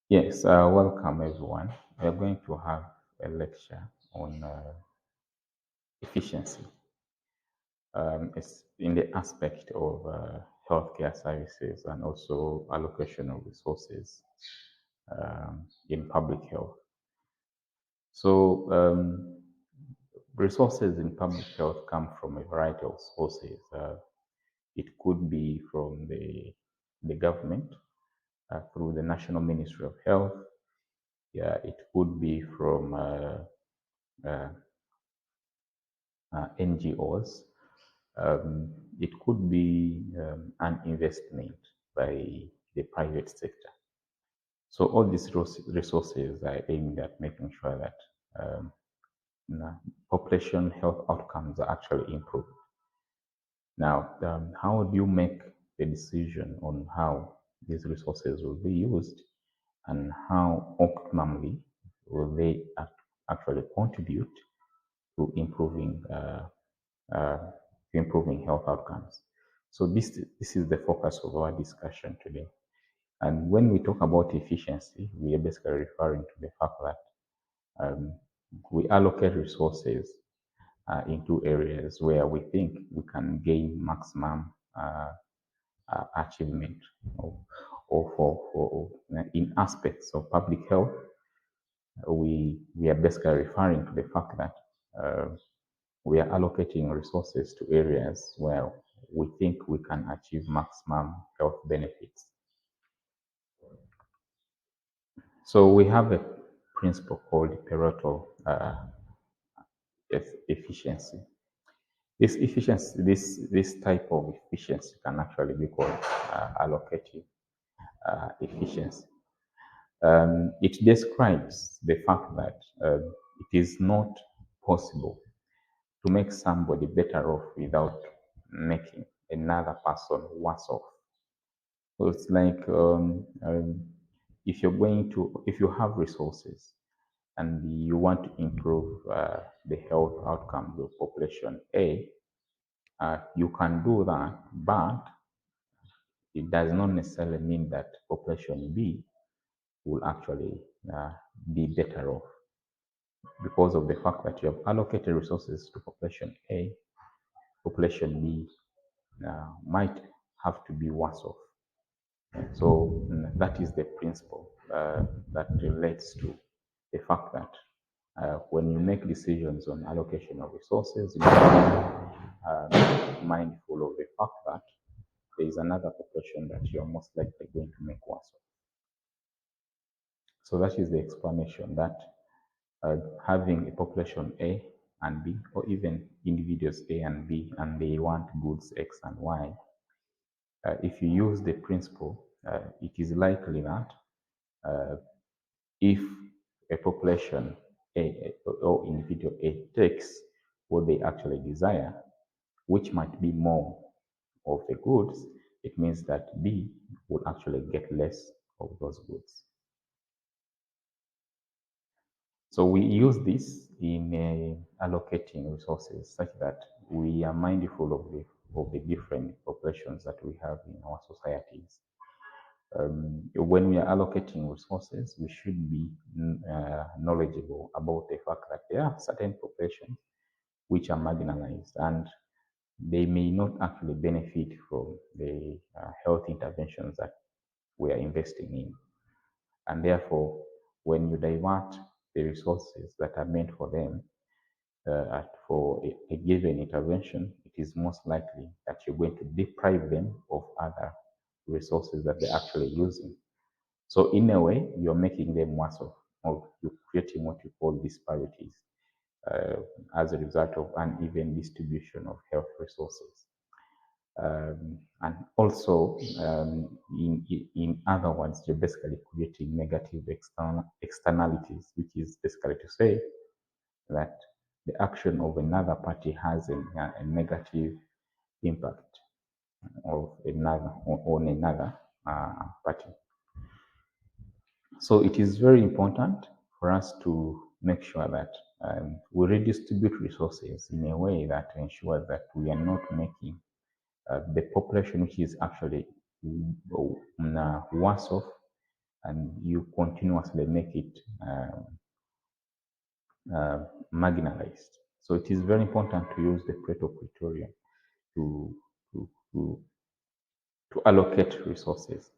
Yes, welcome everyone. We are going to have a lecture on efficiency. It's in the aspect of healthcare services and also allocation of resources in public health. So, resources in public health come from a variety of sources. It could be from the government through the National Ministry of Health. Yeah, it could be from uh, NGOs. It could be an investment by the private sector. So all these resources are aimed at making sure that um, population health outcomes are actually improved. Now, how do you make the decision on how these resources will be used and how optimally will they actually contribute to uh, improving health outcomes? So this is the focus of our discussion today. And when we talk about efficiency, we are basically referring to the fact that um, we allocate resources into areas where we think we can gain maximum achievement, or for in aspects of public health, we are basically referring to the fact that we are allocating resources to areas where we think we can achieve maximum health benefits. So we have a principle called Pareto efficiency. This type of efficiency can actually be called allocative efficiency. It describes the fact that it is not possible to make somebody better off without making another person worse off. So it's like if you have resources and you want to improve the health outcomes of population A, you can do that, but it does not necessarily mean that population B will actually be better off because of the fact that you have allocated resources to population A. Population B might have to be worse off. So that is the principle that relates to the fact that when you make decisions on allocation of resources, you are mindful of the fact that there is another population that you are most likely going to make worse off. So that is the explanation that having a population A and B, or even individuals A and B, and they want goods X and Y, if you use the principle, it is likely that if a population A or individual A takes what they actually desire, which might be more of the goods, it means that B will actually get less of those goods. So we use this in allocating resources such that we are mindful of the different populations that we have in our societies. When we are allocating resources, we should be knowledgeable about the fact that there are certain populations which are marginalized and they may not actually benefit from the health interventions that we are investing in. And therefore, when you divert the resources that are meant for them for a given intervention, it is most likely that you're going to deprive them of other resources that they're actually using. So in a way, you're making them worse off, or you're creating what you call disparities uh, as a result of uneven distribution of health resources. And also, in other words, you're basically creating negative externalities, which is basically to say that the action of another party has a negative impact of another on another party. So it is very important for us to make sure that we redistribute resources in a way that ensures that we are not making the population which is actually worse off and you continuously make it marginalized. So it is very important to use the Pareto criterion to, to, to, to allocate resources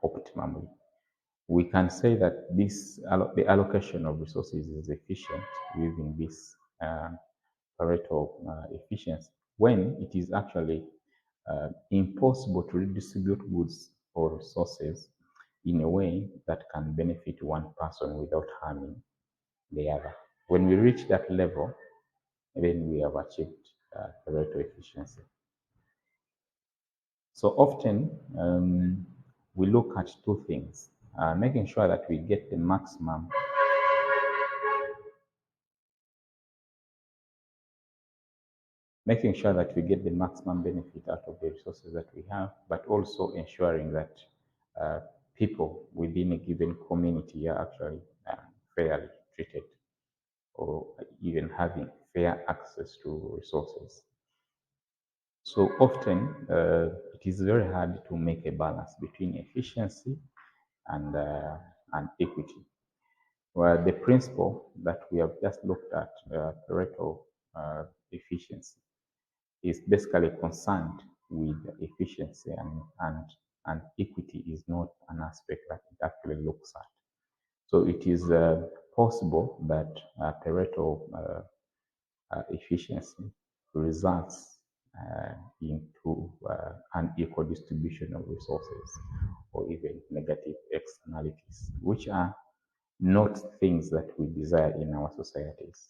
optimally. We can say that the allocation of resources is efficient using this Pareto efficiency when it is actually impossible to redistribute goods or resources in a way that can benefit one person without harming the other. When we reach that level, then we have achieved Pareto efficiency. So often we look at two things, making sure that we get the maximum benefit out of the resources that we have, but also ensuring that people within a given community are actually fairly treated or even having fair access to resources. So often it is very hard to make a balance between efficiency and equity. Well, the principle that we have just looked at, Pareto efficiency, is basically concerned with efficiency, and equity is not an aspect that it actually looks at. So it is possible that Pareto efficiency results into unequal distribution of resources or even negative externalities, which are not things that we desire in our societies.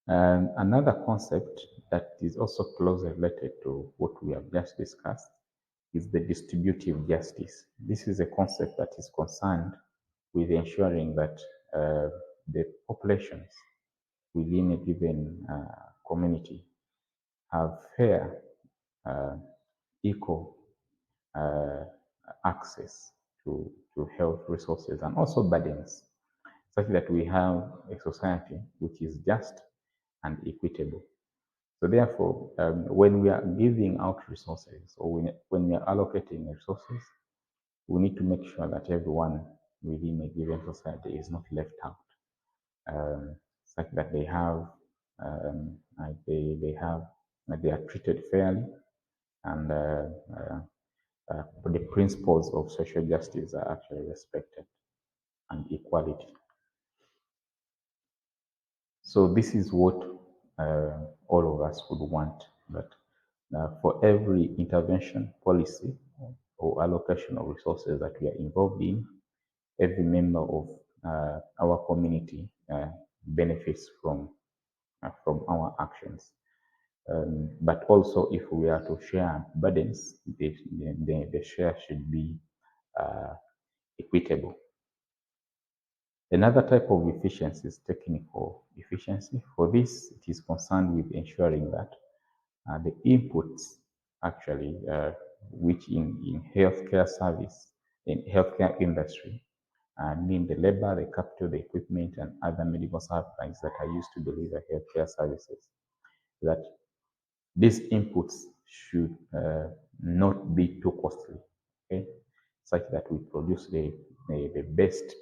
Another concept that is also closely related to what we have just discussed is the distributive justice. This is a concept that is concerned with ensuring that the populations within a given community have fair, equal access to health resources and also burdens, such that we have a society which is just and equitable. So therefore, when we are giving out resources or when we are allocating resources, we need to make sure that everyone within a given society is not left out, such that they are treated fairly, and the principles of social justice are actually respected, and equality. So this is what all of us would want, that for every intervention, policy, or allocation of resources that we are involved in, every member of our community benefits from our actions. But also, if we are to share burdens, the share should be equitable. Another type of efficiency is technical efficiency. For this, it is concerned with ensuring that the inputs actually, which in healthcare service, in healthcare industry, mean the labor, the capital, the equipment, and other medical supplies that are used to deliver healthcare services, that these inputs should not be too costly, okay, such that we produce the best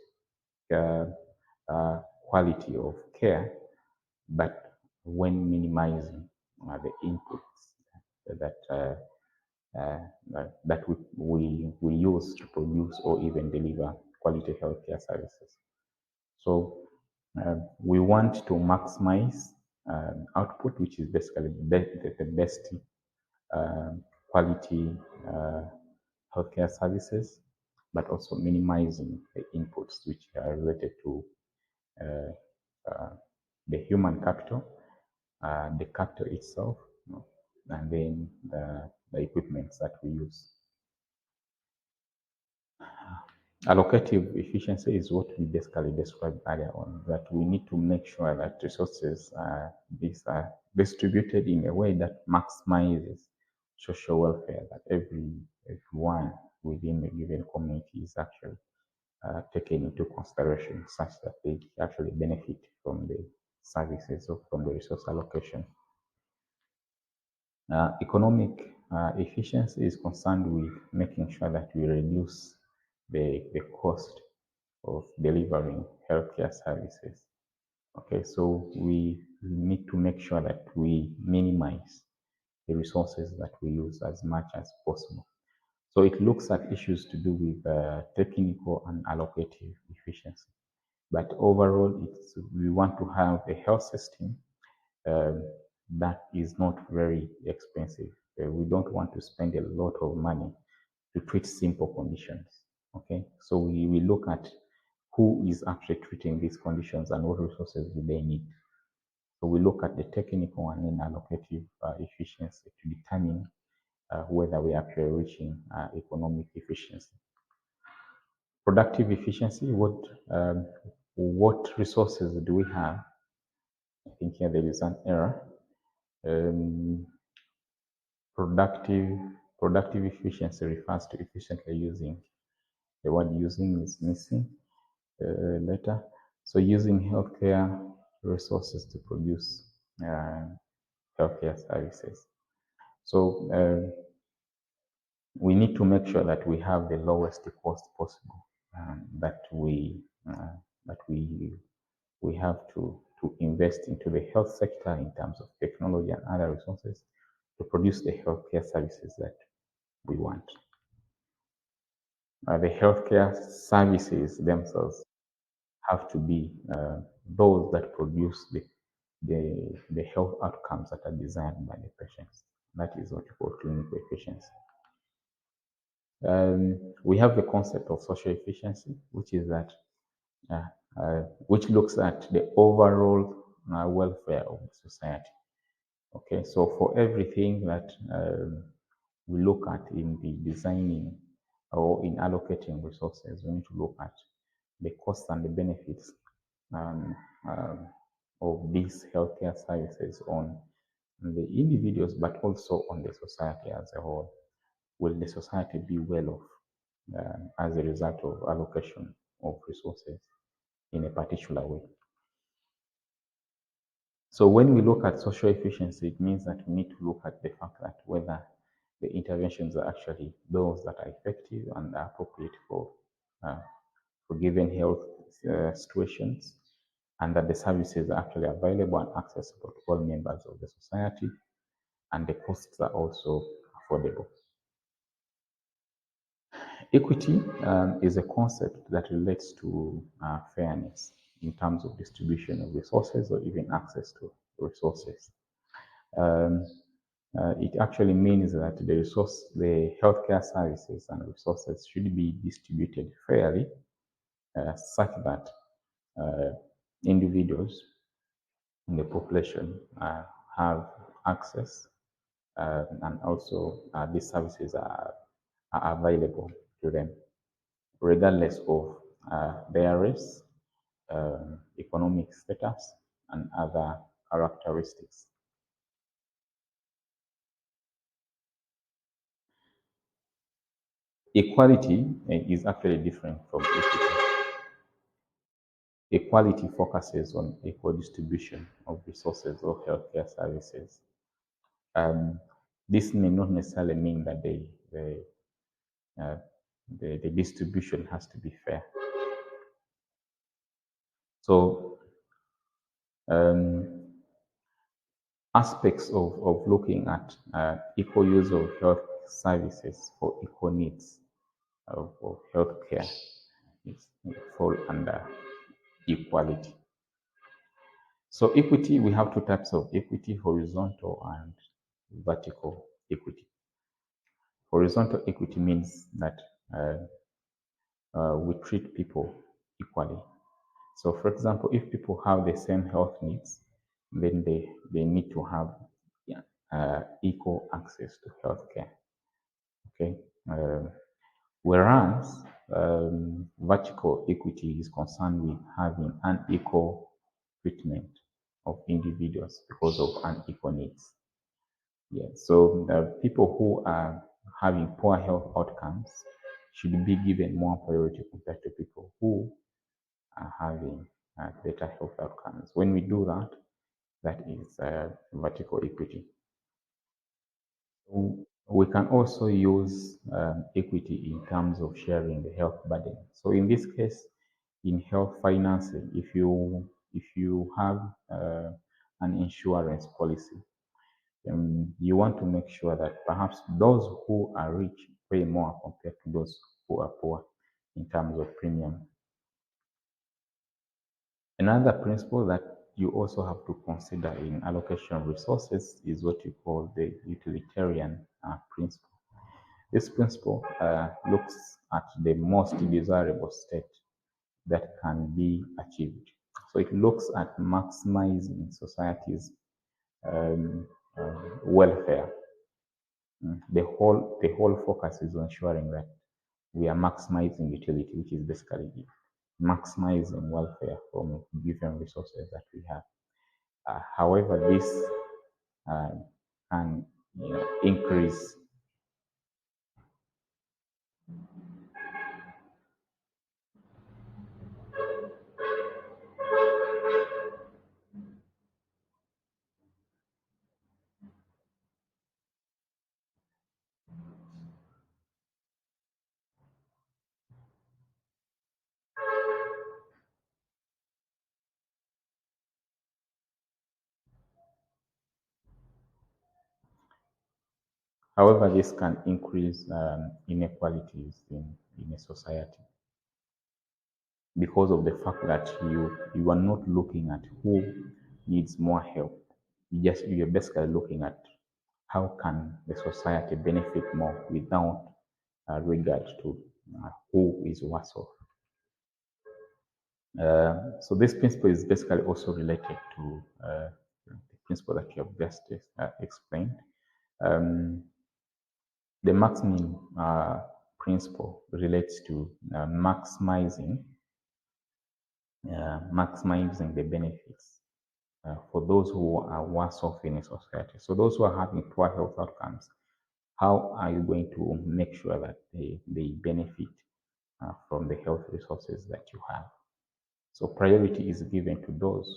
quality of care, but when minimizing the inputs that we use to produce or even deliver quality healthcare services. So we want to maximize output, which is basically the best quality healthcare services, but also minimizing the inputs which are related to the human capital, the capital itself, and then the equipments that we use. Allocative efficiency is what we basically described earlier on, that we need to make sure that resources are distributed in a way that maximizes social welfare, that everyone within a given community is actually taken into consideration, such that they actually benefit from the services or from the resource allocation. Economic efficiency is concerned with making sure that we reduce the cost of delivering healthcare services. Okay, so we need to make sure that we minimize the resources that we use as much as possible. So it looks at issues to do with technical and allocative efficiency. But overall, we want to have a health system uh, that is not very expensive. We don't want to spend a lot of money to treat simple conditions. Okay, so we look at who is actually treating these conditions and what resources do they need. So we look at the technical and then allocative efficiency to determine whether we are actually reaching economic efficiency. Productive efficiency, what resources do we have? I think here there is an error. Um, productive productive efficiency refers to efficiently using. The word using is missing letter. So using healthcare resources to produce healthcare services. So we need to make sure that we have the lowest cost possible, that we have to invest into the health sector in terms of technology and other resources to produce the healthcare services that we want. The healthcare services themselves have to be those that produce the health outcomes that are desired by the patients. That is what we call clinical efficiency. We have the concept of social efficiency, which is that which looks at the overall welfare of the society. Okay, so for everything that we look at in the designing or in allocating resources, we need to look at the costs and the benefits um, um, of these healthcare services on the individuals, but also on the society as a whole. Will the society be well off as a result of allocation of resources in a particular way? So when we look at social efficiency, it means that we need to look at the fact that whether the interventions are actually those that are effective and are appropriate for given health situations, and that the services are actually available and accessible to all members of the society, and the costs are also affordable. Equity is a concept that relates to fairness in terms of distribution of resources or even access to resources. Um, it actually means that the healthcare services and resources should be distributed fairly, such that individuals in the population have access, and also these services are available to them, regardless of their race, economic status, and other characteristics. Equality is actually different from equity. Equality focuses on equal distribution of resources or healthcare services. This may not necessarily mean that uh, the distribution has to be fair. So aspects of looking at equal use of health services for equal needs of healthcare fall under equality. So equity, we have two types of equity: horizontal and vertical equity. Horizontal equity means that we treat people equally. So for example, if people have the same health needs, then they need to have equal access to healthcare. Okay. Whereas vertical equity is concerned with having unequal treatment of individuals because of unequal needs. Yeah, so the people who are having poor health outcomes should be given more priority compared to people who are having better health outcomes. When we do that, that is vertical equity. So We can also use equity in terms of sharing the health burden. So in this case, in health financing, if you have an insurance policy, you want to make sure that perhaps those who are rich pay more compared to those who are poor in terms of premium. Another principle that you also have to consider in allocation of resources is what you call the utilitarian principle. This principle looks at the most desirable state that can be achieved. So it looks at maximizing society's um, welfare. The whole focus is on ensuring that we are maximizing utility, which is basically maximizing welfare from given resources that we have. However, this uh, can increase. However, this can increase inequalities in a society because of the fact that you are not looking at who needs more help. You're basically looking at how can the society benefit more without regard to who is worse off. So this principle is basically also related to the principle that you have just explained. Um, the maximum principle relates to maximizing the benefits for those who are worse off in a society. So those who are having poor health outcomes, how are you going to make sure that they benefit from the health resources that you have? So priority is given to those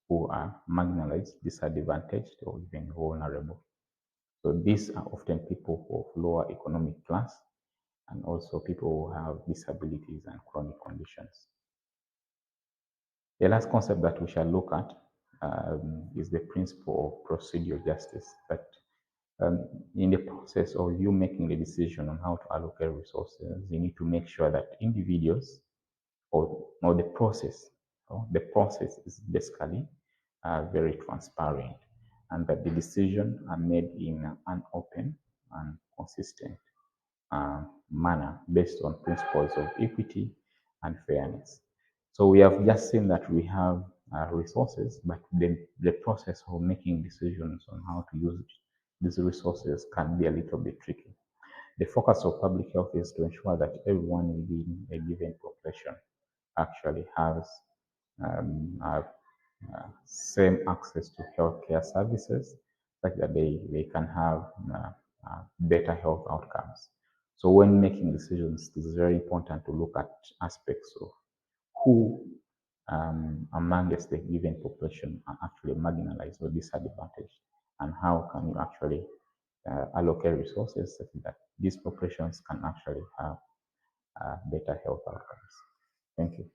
who are marginalized, disadvantaged, or even vulnerable. So these are often people of lower economic class and also people who have disabilities and chronic conditions. The last concept that we shall look at is the principle of procedural justice. That in the process of you making a decision on how to allocate resources, you need to make sure that individuals or the process is basically very transparent and that the decisions are made in an open and consistent manner based on principles of equity and fairness. So we have just seen that we have resources, but the process of making decisions on how to use these resources can be a little bit tricky. The focus of public health is to ensure that everyone within a given population actually has same access to healthcare services such that they can have better health outcomes. So when making decisions, it is very important to look at aspects of who amongst the given population are actually marginalized or disadvantaged, and how can you actually allocate resources such that these populations can actually have better health outcomes. Thank you.